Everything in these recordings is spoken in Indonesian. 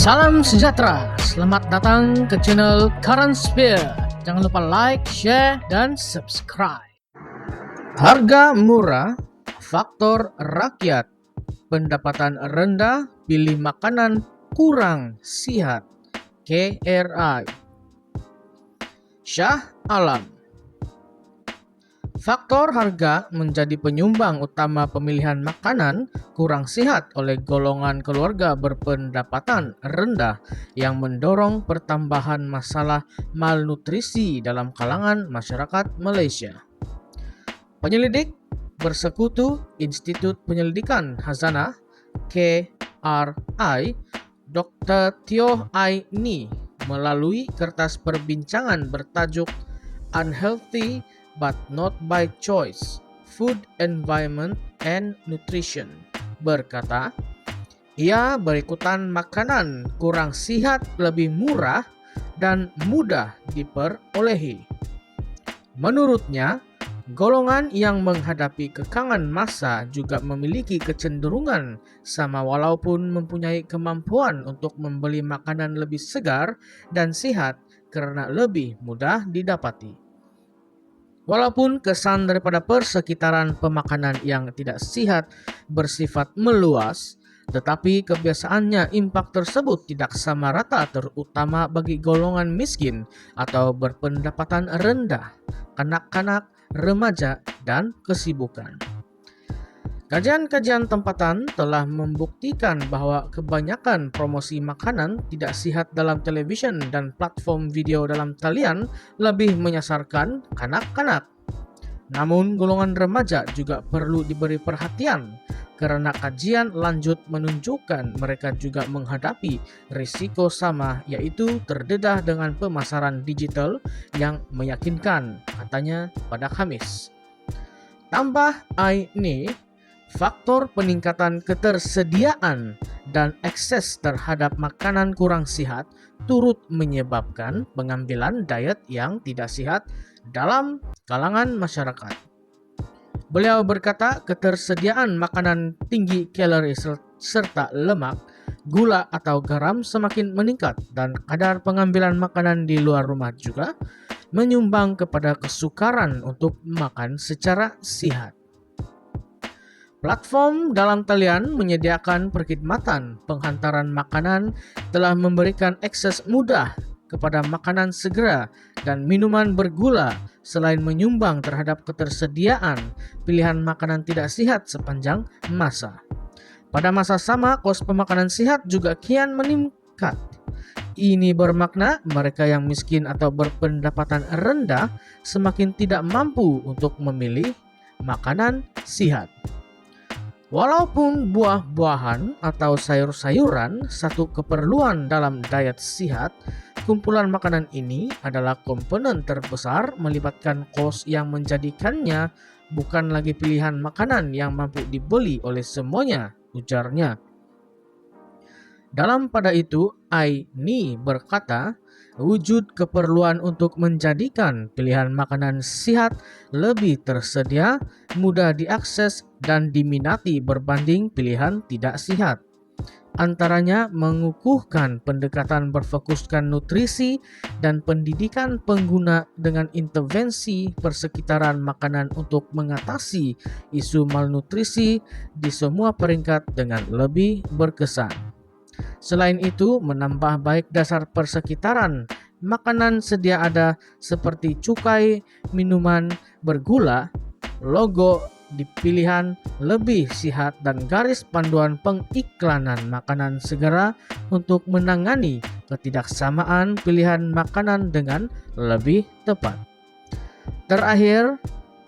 Salam sejahtera, selamat datang ke channel Current Sphere. Jangan lupa like, share, dan subscribe. Harga murah, faktor rakyat, pendapatan rendah, pilih makanan kurang sihat. KRI. Shah Alam. Faktor harga menjadi penyumbang utama pemilihan makanan kurang sehat oleh golongan keluarga berpendapatan rendah yang mendorong pertambahan masalah malnutrisi dalam kalangan masyarakat Malaysia. Penyelidik bersekutu Institut Penyelidikan Khazanah KRI Dr. Teo Ai Ni melalui kertas perbincangan bertajuk Unhealthy but Not by Choice, Food Environment and Nutrition berkata, ia berikutan makanan kurang sihat lebih murah dan mudah diperolehi. Menurutnya, golongan yang menghadapi kekangan massa juga memiliki kecenderungan sama walaupun mempunyai kemampuan untuk membeli makanan lebih segar dan sehat karena lebih mudah didapati. Walaupun kesan daripada persekitaran pemakanan yang tidak sehat bersifat meluas, tetapi kebiasaannya impak tersebut tidak sama rata terutama bagi golongan miskin atau berpendapatan rendah, kanak-kanak, remaja, dan kesibukan. Kajian-kajian tempatan telah membuktikan bahwa kebanyakan promosi makanan tidak sihat dalam televisyen dan platform video dalam talian lebih menyasarkan kanak-kanak. Namun golongan remaja juga perlu diberi perhatian karena kajian lanjut menunjukkan mereka juga menghadapi risiko sama, yaitu terdedah dengan pemasaran digital yang meyakinkan, katanya pada Khamis. Tambah Aini, faktor peningkatan ketersediaan dan akses terhadap makanan kurang sehat turut menyebabkan pengambilan diet yang tidak sehat dalam kalangan masyarakat. Beliau berkata ketersediaan makanan tinggi kalori serta lemak, gula atau garam semakin meningkat dan kadar pengambilan makanan di luar rumah juga menyumbang kepada kesukaran untuk makan secara sehat. Platform dalam talian menyediakan perkhidmatan penghantaran makanan telah memberikan akses mudah kepada makanan segera dan minuman bergula selain menyumbang terhadap ketersediaan pilihan makanan tidak sehat sepanjang masa. Pada masa sama, kos pemakanan sehat juga kian meningkat. Ini bermakna mereka yang miskin atau berpendapatan rendah semakin tidak mampu untuk memilih makanan sehat. Walaupun buah-buahan atau sayur-sayuran satu keperluan dalam diet sehat, kumpulan makanan ini adalah komponen terbesar melibatkan kos yang menjadikannya bukan lagi pilihan makanan yang mampu dibeli oleh semuanya, ujarnya. Dalam pada itu, Aini berkata, wujud keperluan untuk menjadikan pilihan makanan sehat lebih tersedia, mudah diakses, dan diminati berbanding pilihan tidak sehat. Antaranya mengukuhkan pendekatan berfokuskan nutrisi dan pendidikan pengguna dengan intervensi persekitaran makanan untuk mengatasi isu malnutrisi di semua peringkat dengan lebih berkesan. Selain itu, menambah baik dasar persekitaran makanan sedia ada seperti cukai, minuman bergula, logo di pilihan lebih sehat dan garis panduan pengiklanan makanan segera untuk menangani ketidaksamaan pilihan makanan dengan lebih tepat. Terakhir,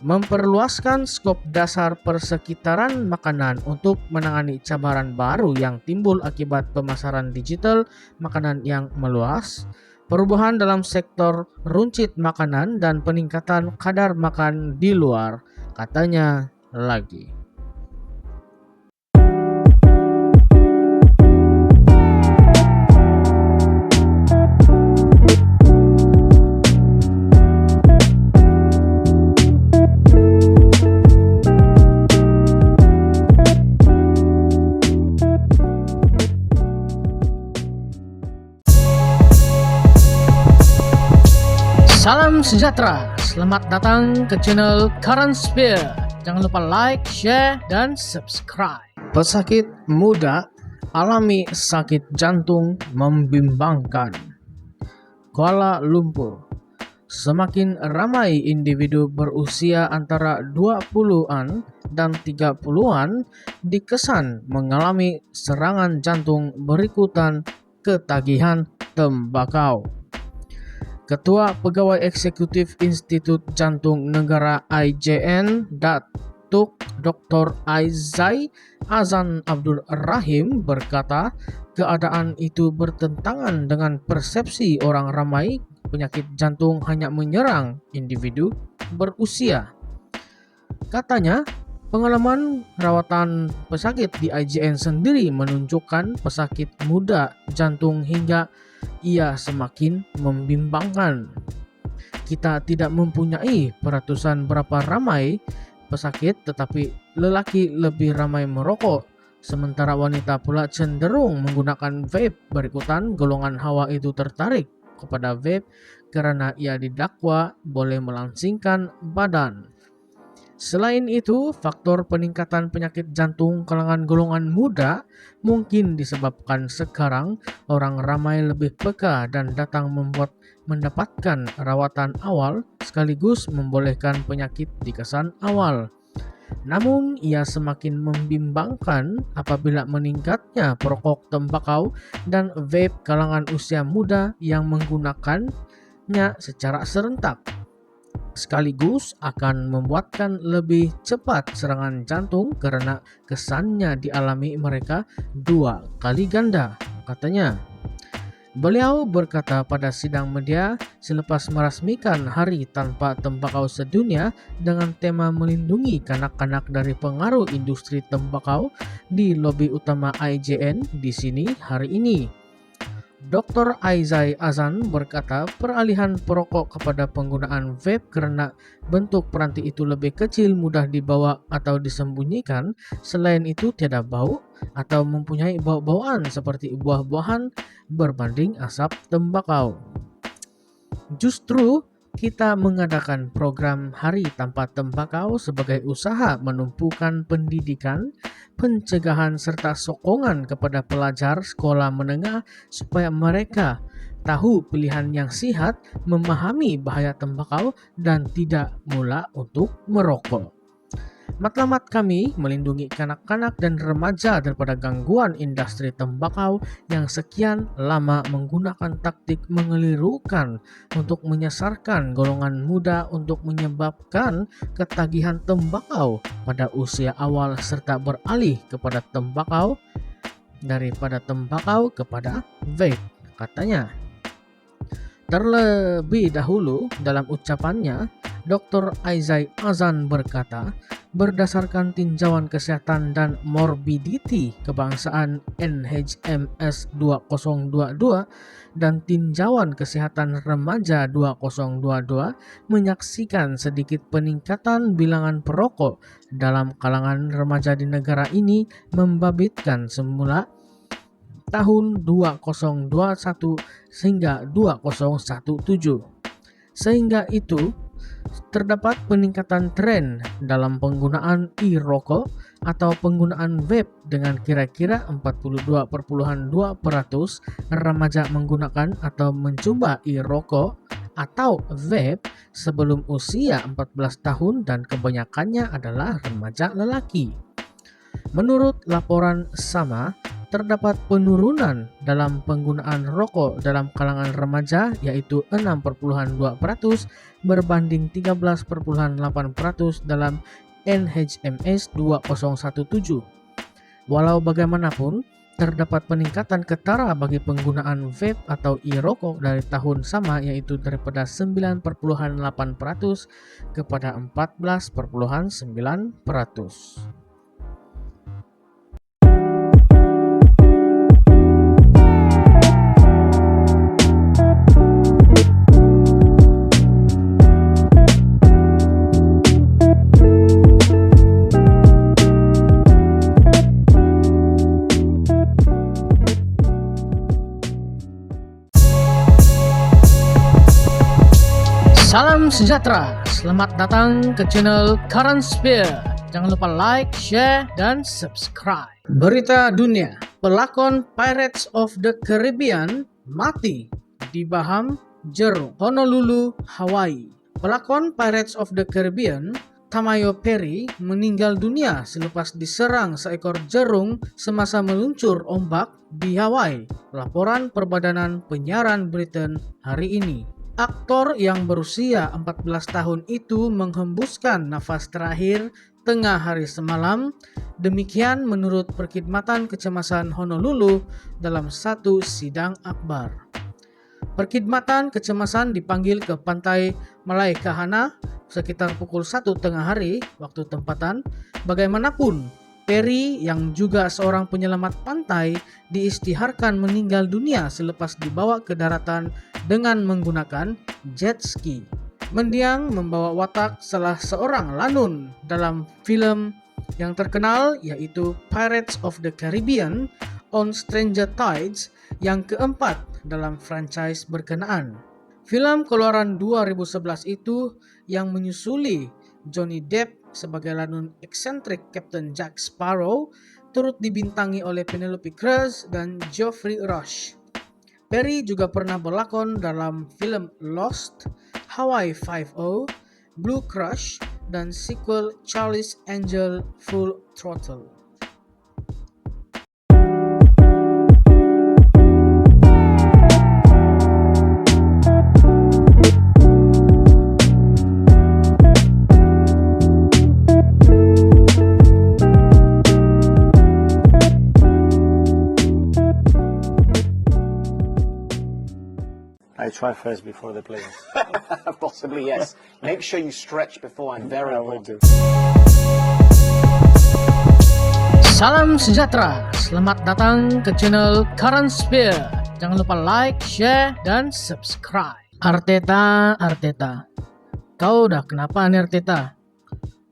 memperluaskan skop dasar persekitaran makanan untuk menangani cabaran baru yang timbul akibat pemasaran digital makanan yang meluas, perubahan dalam sektor runcit makanan, dan peningkatan kadar makan di luar, katanya lagi. Salam sejahtera, selamat datang ke channel Current Sphere. Jangan lupa like, share, dan subscribe. Pesakit muda alami sakit jantung membimbangkan. Kuala Lumpur. Semakin ramai individu berusia antara 20-an dan 30-an dikesan mengalami serangan jantung berikutan ketagihan tembakau. Ketua Pegawai Eksekutif Institut Jantung Negara IJN, Datuk Dr. Aizai Azan Abdul Rahim berkata, keadaan itu bertentangan dengan persepsi orang ramai penyakit jantung hanya menyerang individu berusia. Katanya, pengalaman rawatan pesakit di IJN sendiri menunjukkan pesakit muda jantung hingga ia semakin membimbangkan. Kita tidak mempunyai peratusan berapa ramai pesakit, tetapi lelaki lebih ramai merokok, sementara wanita pula cenderung menggunakan vape. Berikutan, golongan hawa itu tertarik kepada vape karena ia didakwa boleh melangsingkan badan. Selain itu, faktor peningkatan penyakit jantung kalangan golongan muda mungkin disebabkan sekarang orang ramai lebih peka dan datang mendapatkan rawatan awal sekaligus membolehkan penyakit dikesan awal. Namun, ia semakin membimbangkan apabila meningkatnya perokok tembakau dan vape kalangan usia muda yang menggunakannya secara serentak, sekaligus akan membuatkan lebih cepat serangan jantung karena kesannya dialami mereka 2 kali ganda, katanya. Beliau berkata pada sidang media selepas merasmikan Hari Tanpa Tembakau Sedunia dengan tema melindungi kanak-kanak dari pengaruh industri tembakau di lobi utama IJN di sini hari ini. Dr. Aizai Azan berkata peralihan perokok kepada penggunaan vape karena bentuk peranti itu lebih kecil, mudah dibawa atau disembunyikan. Selain itu tiada bau atau mempunyai bau-bauan seperti buah-buahan berbanding asap tembakau. Justru kita mengadakan program Hari Tanpa Tembakau sebagai usaha menumpukan pendidikan, pencegahan serta sokongan kepada pelajar sekolah menengah supaya mereka tahu pilihan yang sihat, memahami bahaya tembakau dan tidak mula untuk merokok. Matlamat kami melindungi kanak-kanak dan remaja daripada gangguan industri tembakau yang sekian lama menggunakan taktik mengelirukan untuk menyasarkan golongan muda untuk menyebabkan ketagihan tembakau pada usia awal serta beralih kepada tembakau daripada tembakau kepada vape, katanya. Terlebih dahulu dalam ucapannya, Dr. Aizai Azan berkata, berdasarkan tinjauan kesehatan dan morbidity kebangsaan NHMS 2022 dan tinjauan kesehatan remaja 2022 menyaksikan sedikit peningkatan bilangan perokok dalam kalangan remaja di negara ini membabitkan semula tahun 2021 sehingga 2017. Sehingga itu terdapat peningkatan tren dalam penggunaan e-rokok atau penggunaan vape dengan kira-kira 42,2% remaja menggunakan atau mencoba e-rokok atau vape sebelum usia 14 tahun dan kebanyakannya adalah remaja lelaki. Menurut laporan sama, terdapat penurunan dalam penggunaan rokok dalam kalangan remaja yaitu 6,2% berbanding 13,8% dalam NHMS 2017. Walau bagaimanapun, terdapat peningkatan ketara bagi penggunaan vape atau e-rokok dari tahun sama yaitu daripada 9,8% kepada 14,9%. Salam sejahtera, selamat datang ke channel Current Sphere. Jangan lupa like, share, dan subscribe. Berita dunia, pelakon Pirates of the Caribbean mati di Baham Jerung, Honolulu, Hawaii. Pelakon Pirates of the Caribbean, Tamayo Perry, meninggal dunia selepas diserang seekor jerung semasa meluncur ombak di Hawaii. Laporan Perbadanan Penyiaran Britain hari ini. Aktor yang berusia 14 tahun itu menghembuskan nafas terakhir tengah hari semalam. Demikian menurut Perkhidmatan Kecemasan Honolulu dalam satu sidang akbar. Perkhidmatan Kecemasan dipanggil ke pantai Malaekahana sekitar pukul 1 tengah hari waktu tempatan. Bagaimanapun, Perry yang juga seorang penyelamat pantai diisytiharkan meninggal dunia selepas dibawa ke daratan dengan menggunakan jet ski. Mendiang membawa watak salah seorang lanun dalam film yang terkenal yaitu Pirates of the Caribbean on Stranger Tides yang keempat dalam franchise berkenaan. Film keluaran 2011 itu yang menyusuli Johnny Depp sebagai lanun eksentrik Captain Jack Sparrow turut dibintangi oleh Penelope Cruz dan Geoffrey Rush. Perry juga pernah berlakon dalam film Lost, Hawaii Five-O, Blue Crush, dan sequel Charlie's Angel Full Throttle. I try first before the players. Possibly, yes. Make sure you stretch before I'm very important. Salam sejahtera, selamat datang ke channel Current Sphere. Jangan lupa like, share, dan subscribe. Arteta. Kau udah kenapa nih Arteta?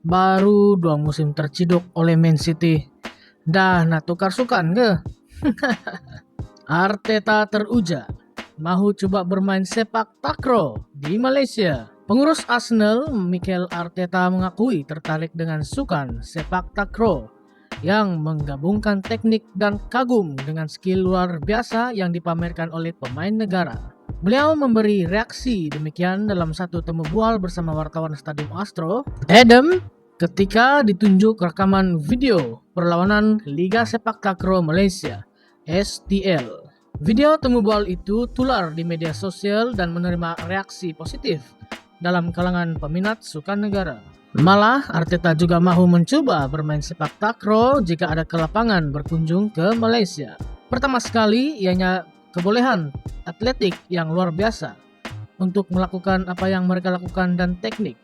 Baru 2 musim terciduk oleh Man City. Dah nak tukar sukan ke? Arteta teruja mahu coba bermain sepak takraw di Malaysia. Pengurus Arsenal, Mikel Arteta, mengakui tertarik dengan sukan sepak takraw yang menggabungkan teknik dan kagum dengan skill luar biasa yang dipamerkan oleh pemain negara. Beliau memberi reaksi demikian dalam satu temu bual bersama wartawan Stadium Astro, Adam, ketika ditunjuk rekaman video perlawanan Liga Sepak Takraw Malaysia, STL. Video temu bual itu tular di media sosial dan menerima reaksi positif dalam kalangan peminat sukan negara. Malah, Arteta juga mahu mencoba bermain sepak takraw jika ada kelapangan berkunjung ke Malaysia. Pertama sekali, ianya kebolehan atletik yang luar biasa untuk melakukan apa yang mereka lakukan dan teknik.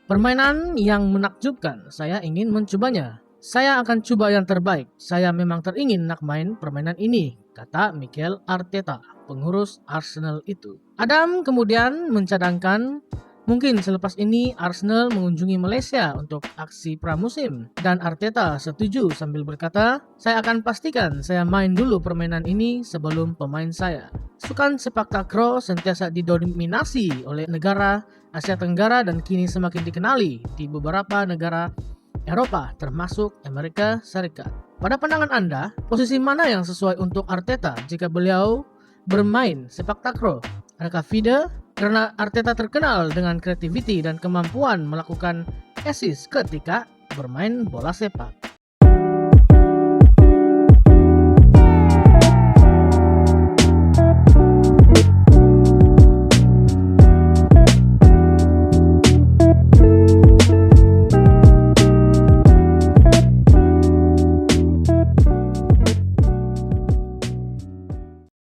Permainan yang menakjubkan, saya ingin mencobanya. Saya akan coba yang terbaik. Saya memang teringin nak main permainan ini, kata Mikel Arteta, pengurus Arsenal itu. Adam kemudian mencadangkan mungkin selepas ini Arsenal mengunjungi Malaysia untuk aksi pramusim, dan Arteta setuju sambil berkata, saya akan pastikan saya main dulu permainan ini sebelum pemain saya. Sukan sepak takraw sentiasa didominasi oleh negara Asia Tenggara dan kini semakin dikenali di beberapa negara Eropa termasuk Amerika Serikat. Pada pandangan Anda, posisi mana yang sesuai untuk Arteta jika beliau bermain sepak takraw? Adakah FIDE? Karena Arteta terkenal dengan kreativiti dan kemampuan melakukan assist ketika bermain bola sepak.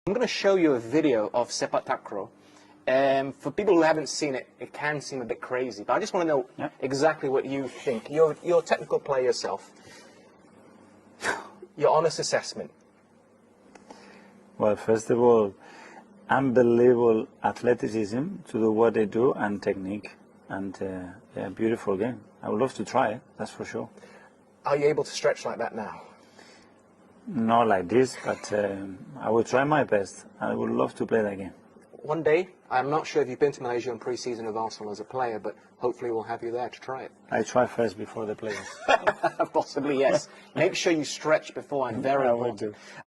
I'm going to show you a video of sepak takraw. For people who haven't seen it, it can seem a bit crazy, but I just want to know exactly what you think. You're a technical player yourself. Your honest assessment. Well, first of all, unbelievable athleticism to do what they do and technique, and yeah, beautiful game. I would love to try it, that's for sure. Are you able to stretch like that now? Not like this, but I will try my best. I would love to play that game. one day, I'm not sure if you've been to Malaysia in pre-season of Arsenal as a player, but hopefully we'll have you there to try it. I try first before the players. Possibly, yes. Make sure you stretch beforehand, very I will important. do.